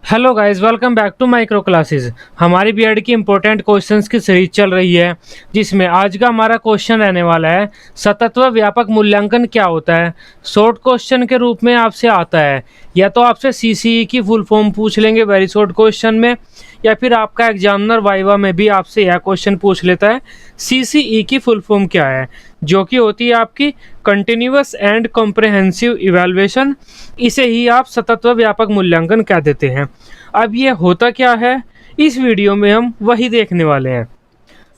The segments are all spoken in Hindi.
Hello guys, welcome back to micro classes. हमारी बीएड की इंपॉर्टेंट क्वेश्चंस की सीरीज चल रही है, जिसमें आज का हमारा क्वेश्चन रहने वाला है सतत व व्यापक मूल्यांकन क्या होता है। शॉर्ट क्वेश्चन के रूप में आपसे आता है, या तो आपसे सीसीई की फुल फॉर्म पूछ लेंगे वेरी शॉर्ट क्वेश्चन में, या फिर आपका एग्जामिनर वाइवा में भी आपसे यह क्वेश्चन पूछ लेता है सीसीई की फुल फॉर्म क्या है, जो कि होती है आपकी कंटिन्यूअस एंड कॉम्प्रहेंसिव इवैल्यूएशन। इसे ही आप सतत व व्यापक मूल्यांकन कह देते हैं। अब ये होता क्या है, इस वीडियो में हम वही देखने वाले हैं।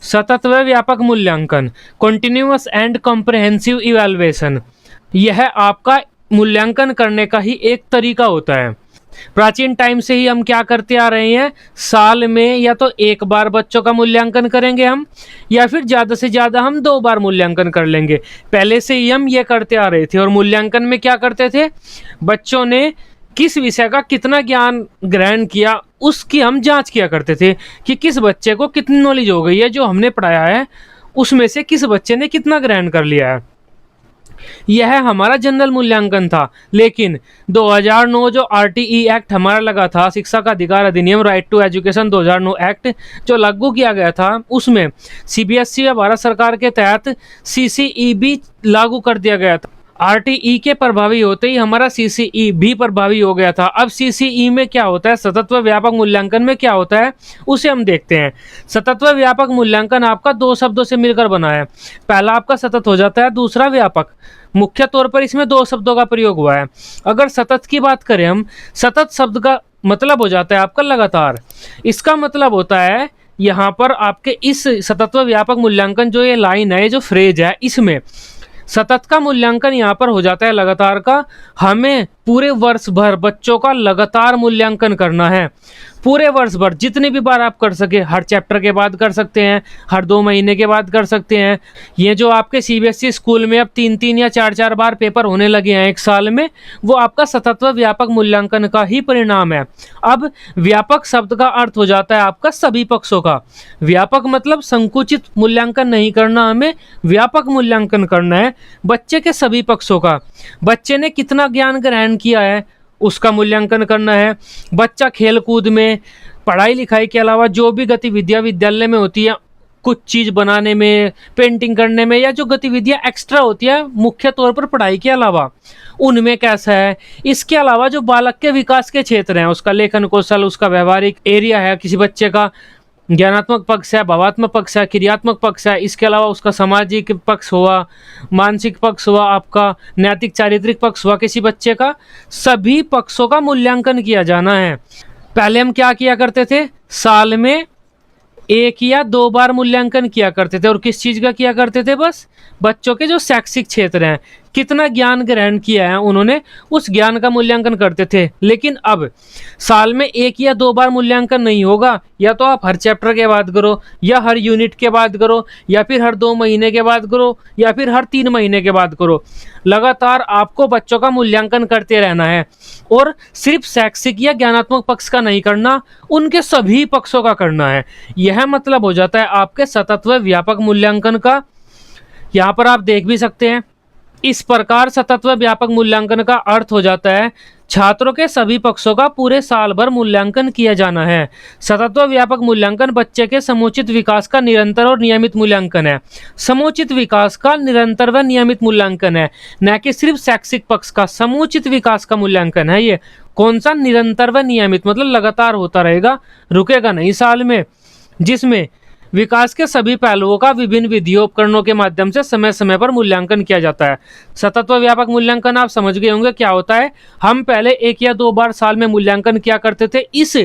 सतत व व्यापक मूल्यांकन, कंटिन्यूअस एंड कॉम्प्रहेंसिव इवैल्यूएशन, यह आपका मूल्यांकन करने का ही एक तरीका होता है। प्राचीन टाइम से ही हम क्या करते आ रहे हैं, साल में या तो एक बार बच्चों का मूल्यांकन करेंगे हम, या फिर ज़्यादा से ज़्यादा हम 2 बार मूल्यांकन कर लेंगे। पहले से ही हम ये करते आ रहे थे। और मूल्यांकन में क्या करते थे, बच्चों ने किस विषय का कितना ज्ञान ग्रहण किया उसकी हम जांच किया करते थे कि किस बच्चे को कितनी नॉलेज हो गई है, जो हमने पढ़ाया है उसमें से किस बच्चे ने कितना ग्रहण कर लिया है। यह हमारा जनरल मूल्यांकन था। लेकिन 2009 जो आरटीई एक्ट हमारा लगा था, शिक्षा का अधिकार अधिनियम राइट टू एजुकेशन 2009 एक्ट जो लागू किया गया था, उसमें सीबीएसई या भारत सरकार के तहत सीसीई भी लागू कर दिया गया था। आरटीई के प्रभावी होते ही हमारा सीसीई भी प्रभावी हो गया था। अब सीसीई में क्या होता है, सतत व व्यापक मूल्यांकन में क्या होता है, उसे हम देखते हैं। सतत व व्यापक मूल्यांकन आपका 2 शब्दों से मिलकर बना है। पहला आपका सतत हो जाता है, दूसरा व्यापक। मुख्य तौर पर इसमें 2 शब्दों का प्रयोग हुआ है। अगर सतत की बात करें हम, सतत शब्द का मतलब हो जाता है आपका लगातार। इसका मतलब होता है यहाँ पर आपके इस सतत व व्यापक मूल्यांकन जो ये लाइन है, जो फ्रेज है, इसमें सतत का मूल्यांकन यहाँ पर हो जाता है लगातार का। हमें पूरे वर्ष भर बच्चों का लगातार मूल्यांकन करना है। पूरे वर्ष भर जितनी भी बार आप कर सके, हर चैप्टर के बाद कर सकते हैं, हर 2 महीने के बाद कर सकते हैं। ये जो आपके सीबीएसई स्कूल में अब 3-3 या 4-4 बार पेपर होने लगे हैं एक साल में, वो आपका सतत व व्यापक मूल्यांकन का ही परिणाम है। अब व्यापक शब्द का अर्थ हो जाता है आपका सभी पक्षों का। व्यापक मतलब संकुचित मूल्यांकन नहीं करना, हमें व्यापक मूल्यांकन करना है बच्चे के सभी पक्षों का। बच्चे ने कितना ज्ञान ग्रहण किया है उसका मूल्यांकन करना है। बच्चा खेल कूद में, पढ़ाई लिखाई के अलावा जो भी गतिविधियां विद्यालय में होती है, कुछ चीज़ बनाने में, पेंटिंग करने में, या जो गतिविधियां एक्स्ट्रा होती है मुख्य तौर पर पढ़ाई के अलावा, उनमें कैसा है। इसके अलावा जो बालक के विकास के क्षेत्र हैं, उसका लेखन कौशल, उसका व्यवहारिक एरिया है, किसी बच्चे का ज्ञानात्मक पक्ष है, भावात्मक पक्ष है, क्रियात्मक पक्ष है, इसके अलावा उसका सामाजिक पक्ष हुआ, मानसिक पक्ष हुआ, आपका नैतिक चारित्रिक पक्ष हुआ किसी बच्चे का, सभी पक्षों का मूल्यांकन किया जाना है। पहले हम क्या किया करते थे, साल में 1 या 2 बार मूल्यांकन किया करते थे। और किस चीज़ का किया करते थे, बस बच्चों के जो शैक्षिक क्षेत्र हैं, कितना ज्ञान ग्रहण किया है उन्होंने, उस ज्ञान का मूल्यांकन करते थे। लेकिन अब साल में 1 या 2 बार मूल्यांकन नहीं होगा। या तो आप हर चैप्टर के बाद करो, या हर यूनिट के बाद करो, या फिर हर 2 महीने के बाद करो, या फिर हर 3 महीने के बाद करो। लगातार आपको बच्चों का मूल्यांकन करते रहना है। और सिर्फ शैक्षिक या ज्ञानात्मक पक्ष का नहीं करना, उनके सभी पक्षों का करना है। यह मतलब हो जाता है आपके सतत व व्यापक मूल्यांकन का। यहाँ पर आप देख भी सकते हैं, इस प्रकार सतत व व्यापक मूल्यांकन का अर्थ हो जाता है छात्रों के सभी पक्षों का पूरे साल भर मूल्यांकन किया जाना है। सतत व व्यापक मूल्यांकन बच्चे के समुचित विकास का निरंतर और नियमित मूल्यांकन है। समुचित विकास का निरंतर व नियमित मूल्यांकन है, न कि सिर्फ शैक्षिक पक्ष का। समुचित विकास का मूल्यांकन है ये। कौन सा, निरंतर व नियमित, मतलब लगातार होता रहेगा, रुकेगा नहीं साल में। जिसमें विकास के सभी पहलुओं का विभिन्न विधियों उपकरणों के माध्यम से समय समय पर मूल्यांकन किया जाता है। सतत व व्यापक मूल्यांकन आप समझ गए होंगे क्या होता है। हम पहले 1 या 2 बार साल में मूल्यांकन किया करते थे। इस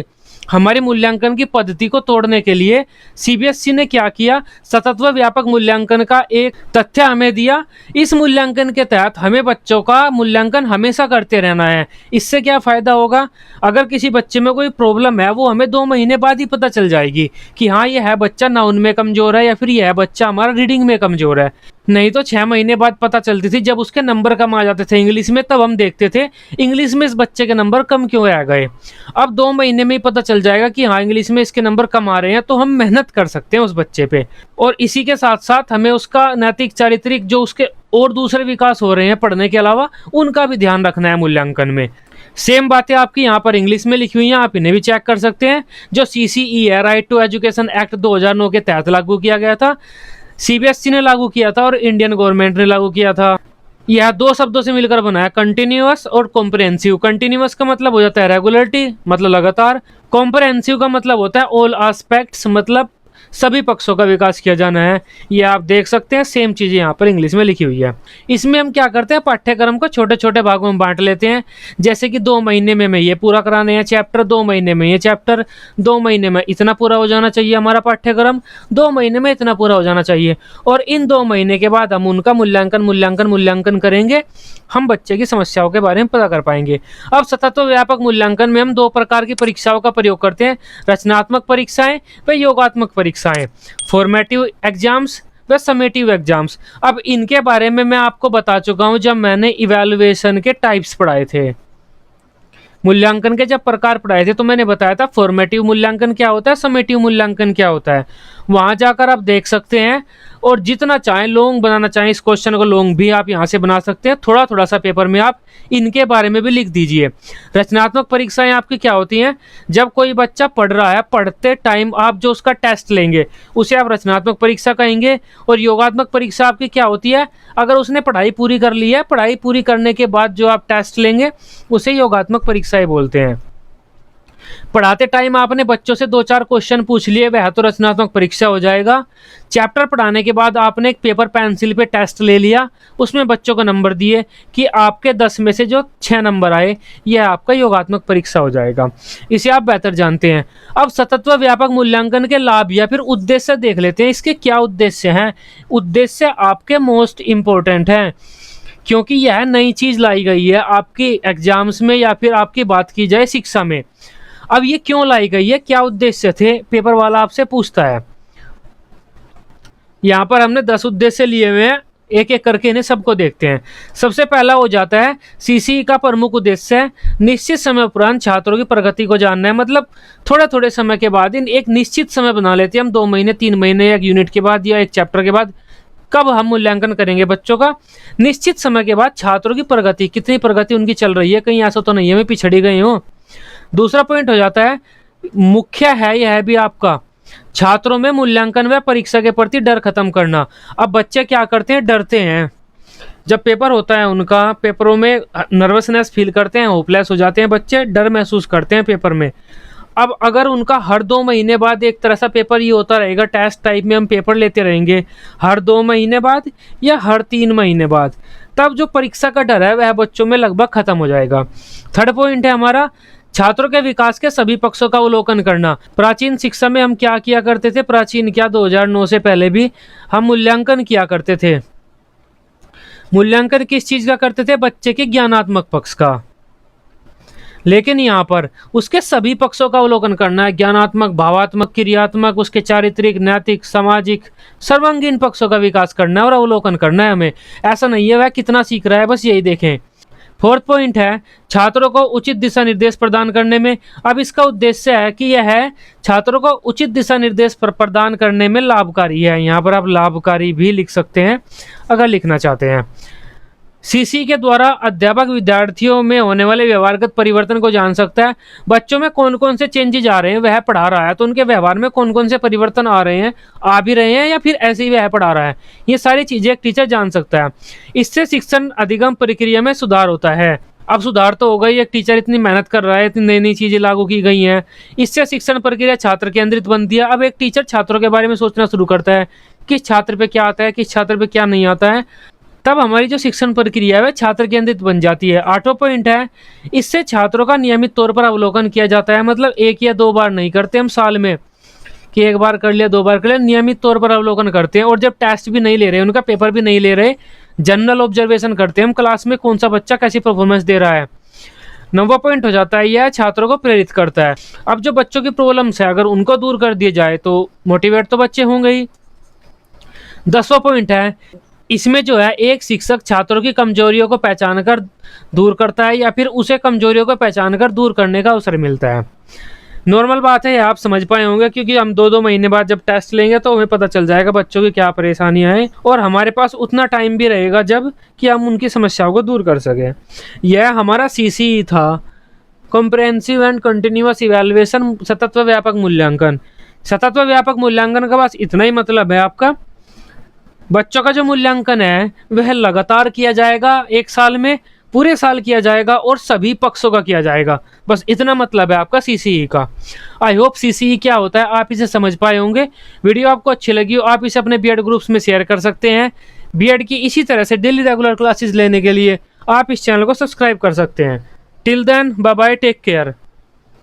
हमारी मूल्यांकन की पद्धति को तोड़ने के लिए सीबीएसई ने क्या किया, सतत व व्यापक मूल्यांकन का एक तथ्य हमें दिया। इस मूल्यांकन के तहत हमें बच्चों का मूल्यांकन हमेशा करते रहना है। इससे क्या फ़ायदा होगा, अगर किसी बच्चे में कोई प्रॉब्लम है, वो हमें 2 महीने बाद ही पता चल जाएगी कि हाँ, यह है बच्चा नाउन में कमज़ोर है, या फिर यह बच्चा हमारा रीडिंग में कमज़ोर है। नहीं तो 6 महीने बाद पता चलती थी, जब उसके नंबर कम आ जाते थे इंग्लिश में, तब हम देखते थे इंग्लिश में इस बच्चे के नंबर कम क्यों आ गए। अब 2 महीने में ही पता चल जाएगा कि हाँ, इंग्लिश में इसके नंबर कम आ रहे हैं, तो हम मेहनत कर सकते हैं उस बच्चे पे। और इसी के साथ साथ हमें उसका नैतिक चारित्रिक जो उसके और दूसरे विकास हो रहे हैं पढ़ने के अलावा, उनका भी ध्यान रखना है मूल्यांकन में। सेम बातें आपकी यहाँ पर इंग्लिश में लिखी हुई हैं, आप इन्हें भी चेक कर सकते हैं। जो CCE है, राइट टू एजुकेशन एक्ट 2009 के तहत लागू किया गया था, CBSE ने लागू किया था और इंडियन गवर्नमेंट ने लागू किया था। यह दो शब्दों से मिलकर बना है, कंटिन्यूअस और कॉम्प्रिहेंसिव। कंटिन्यूअस का मतलब हो जाता है रेगुलरिटी, मतलब लगातार। कॉम्प्रिहेंसिव का मतलब होता है ऑल एस्पेक्ट्स, मतलब सभी पक्षों का विकास किया जाना है। ये आप देख सकते हैं, सेम चीज़ें यहाँ पर इंग्लिश में लिखी हुई है। इसमें हम क्या करते हैं, पाठ्यक्रम को छोटे छोटे भागों में बांट लेते हैं। जैसे कि 2 महीने में ये पूरा कराने हैं चैप्टर, 2 महीने में ये चैप्टर, 2 महीने में इतना पूरा हो जाना चाहिए हमारा पाठ्यक्रम, 2 महीने में इतना पूरा हो जाना चाहिए। और इन 2 महीने के बाद हम उनका मूल्यांकन करेंगे। हम बच्चे की समस्याओं के बारे में पता कर पाएंगे। अब सतत व व्यापक मूल्यांकन में हम 2 प्रकार की परीक्षाओं का प्रयोग करते हैं, रचनात्मक परीक्षाएं व योगात्मक परीक्षाएं, फॉर्मेटिव एग्जाम्स व समेटिव एग्जाम्स। अब इनके बारे में मैं आपको बता चुका हूं जब मैंने इवैल्यूएशन के टाइप्स पढ़ाए थे, मूल्यांकन के जब प्रकार पढ़ाए थे, तो मैंने बताया था फॉर्मेटिव मूल्यांकन क्या होता है, समेटिव मूल्यांकन क्या होता है। वहां जाकर आप देख सकते हैं, और जितना चाहें लॉन्ग बनाना चाहें इस क्वेश्चन को लॉन्ग भी आप यहां से बना सकते हैं। थोड़ा थोड़ा सा पेपर में आप इनके बारे में भी लिख दीजिए। रचनात्मक परीक्षाएं आपकी क्या होती हैं, जब कोई बच्चा पढ़ रहा है, पढ़ते टाइम आप जो उसका टेस्ट लेंगे उसे आप रचनात्मक परीक्षा कहेंगे। और योगात्मक परीक्षा आपकी क्या होती है, अगर उसने पढ़ाई पूरी कर ली है, पढ़ाई पूरी करने के बाद जो आप टेस्ट लेंगे उसे योगात्मक परीक्षाएं बोलते हैं। पढ़ाते टाइम आपने बच्चों से 2-4 क्वेश्चन पूछ लिए, वह तो रचनात्मक परीक्षा हो जाएगा। चैप्टर पढ़ाने के बाद आपने एक पेपर पेंसिल पे टेस्ट ले लिया, उसमें बच्चों को नंबर दिए कि आपके 10 में से जो 6 नंबर आए, यह आपका योगात्मक परीक्षा हो जाएगा। इसे आप बेहतर जानते हैं। अब सतत व व्यापक मूल्यांकन के लाभ या फिर उद्देश्य देख लेते हैं। इसके क्या उद्देश्य हैं। उद्देश्य आपके मोस्ट इम्पोर्टेंट हैं, क्योंकि यह नई चीज लाई गई है आपकी एग्जाम्स में, या फिर आपकी बात की जाए शिक्षा में। अब ये क्यों लाई गई है, क्या उद्देश्य थे, पेपर वाला आपसे पूछता है। यहां पर हमने 10 उद्देश्य लिए हुए हैं, एक एक करके इन्हें सबको देखते हैं। सबसे पहला हो जाता है CCE का प्रमुख उद्देश्य है निश्चित समय उपरांत छात्रों की प्रगति को जानना है। मतलब थोड़े थोड़े समय के बाद इन एक निश्चित समय बना लेते हैं हम, 2 महीने 3 महीने, एक यूनिट के बाद या एक चैप्टर के बाद, कब हम मूल्यांकन करेंगे बच्चों का। निश्चित समय के बाद छात्रों की प्रगति, कितनी प्रगति उनकी चल रही है, कहीं ऐसा तो नहीं है मैं पिछड़ी गई हूँ। दूसरा पॉइंट हो जाता है, मुख्य है यह भी आपका, छात्रों में मूल्यांकन व परीक्षा के प्रति डर खत्म करना। अब बच्चे क्या करते हैं, डरते हैं। जब पेपर होता है उनका, पेपरों में नर्वसनेस फील करते हैं, होपलेस हो जाते हैं बच्चे, डर महसूस करते हैं पेपर में। अब अगर उनका हर 2 महीने बाद एक तरह सा पेपर ये होता रहेगा, टेस्ट टाइप में हम पेपर लेते रहेंगे हर 2 महीने बाद या हर 3 महीने बाद, तब जो परीक्षा का डर है वह बच्चों में लगभग खत्म हो जाएगा। थर्ड पॉइंट है हमारा, छात्रों के विकास के सभी पक्षों का अवलोकन करना। प्राचीन शिक्षा में हम क्या किया करते थे, प्राचीन क्या 2009 से पहले भी हम मूल्यांकन किया करते थे। मूल्यांकन किस चीज का करते थे, बच्चे के ज्ञानात्मक पक्ष का। लेकिन यहाँ पर उसके सभी पक्षों का अवलोकन करना है, ज्ञानात्मक, भावात्मक, क्रियात्मक, उसके चारित्रिक, नैतिक, सामाजिक, सर्वांगीण पक्षों का विकास करना है और अवलोकन करना है हमें। ऐसा नहीं है वह कितना सीख रहा है, बस यही देखें। फोर्थ पॉइंट है छात्रों को उचित दिशा निर्देश प्रदान करने में। अब इसका उद्देश्य है कि यह है छात्रों को उचित दिशा निर्देश प्रदान करने में लाभकारी है। यहाँ पर आप लाभकारी भी लिख सकते हैं अगर लिखना चाहते हैं। CCE के द्वारा अध्यापक विद्यार्थियों में होने वाले व्यवहारगत परिवर्तन को जान सकता है। बच्चों में कौन कौन से चेंजेज आ रहे हैं, वह पढ़ा रहा है तो उनके व्यवहार में कौन कौन से परिवर्तन आ रहे हैं, आ भी रहे हैं या फिर ऐसे ही वह पढ़ा रहा है, ये सारी चीजें एक टीचर जान सकता है। इससे शिक्षण अधिगम प्रक्रिया में सुधार होता है। अब सुधार तो हो गई, एक टीचर इतनी मेहनत कर रहा है, इतनी नई नई चीजें लागू की गई हैं, इससे शिक्षण प्रक्रिया छात्र केंद्रित बनती है। अब एक टीचर छात्रों के बारे में सोचना शुरू करता है, किस छात्र पे क्या आता है, किस छात्र पे क्या नहीं आता है, तब हमारी जो शिक्षण प्रक्रिया है वह छात्र केंद्रित बन जाती है। 8वां पॉइंट है, इससे छात्रों का नियमित तौर पर अवलोकन किया जाता है। मतलब 1 या 2 बार नहीं करते हम साल में कि 1 बार कर लिया 2 बार कर लिया, नियमित तौर पर अवलोकन करते हैं। और जब टेस्ट भी नहीं ले रहे, उनका पेपर भी नहीं ले रहे, जनरल ऑब्जर्वेशन करते हैं हम क्लास में, कौन सा बच्चा कैसी परफॉर्मेंस दे रहा है। 9वां पॉइंट हो जाता है, यह छात्रों को प्रेरित करता है। अब जो बच्चों की प्रॉब्लम्स है अगर उनको दूर कर दिए जाए तो मोटिवेट तो बच्चे होंगे ही। 10वां पॉइंट है, इसमें जो है एक शिक्षक छात्रों की कमजोरियों को पहचान कर दूर करता है या फिर उसे कमजोरियों को पहचान कर दूर करने का अवसर मिलता है। नॉर्मल बात है, आप समझ पाए होंगे क्योंकि हम 2-2 महीने बाद जब टेस्ट लेंगे तो हमें पता चल जाएगा बच्चों की क्या परेशानियां हैं, और हमारे पास उतना टाइम भी रहेगा जब कि हम उनकी समस्याओं को दूर कर सकें। यह हमारा CCE था कॉम्प्रहेंसिव एंड कंटिन्यूअस इवैल्यूएशन, सतत व व्यापक मूल्यांकन। सतत व व्यापक मूल्यांकन का बस इतना ही मतलब है आपका, बच्चों का जो मूल्यांकन है वह लगातार किया जाएगा, एक साल में पूरे साल किया जाएगा और सभी पक्षों का किया जाएगा। बस इतना मतलब है आपका सीसीई का। आई होप सीसीई क्या होता है आप इसे समझ पाए होंगे। वीडियो आपको अच्छी लगी हो आप इसे अपने बीएड ग्रुप्स में शेयर कर सकते हैं। बीएड की इसी तरह से डेली रेगुलर क्लासेस लेने के लिए आप इस चैनल को सब्सक्राइब कर सकते हैं। Till then bye bye, take care.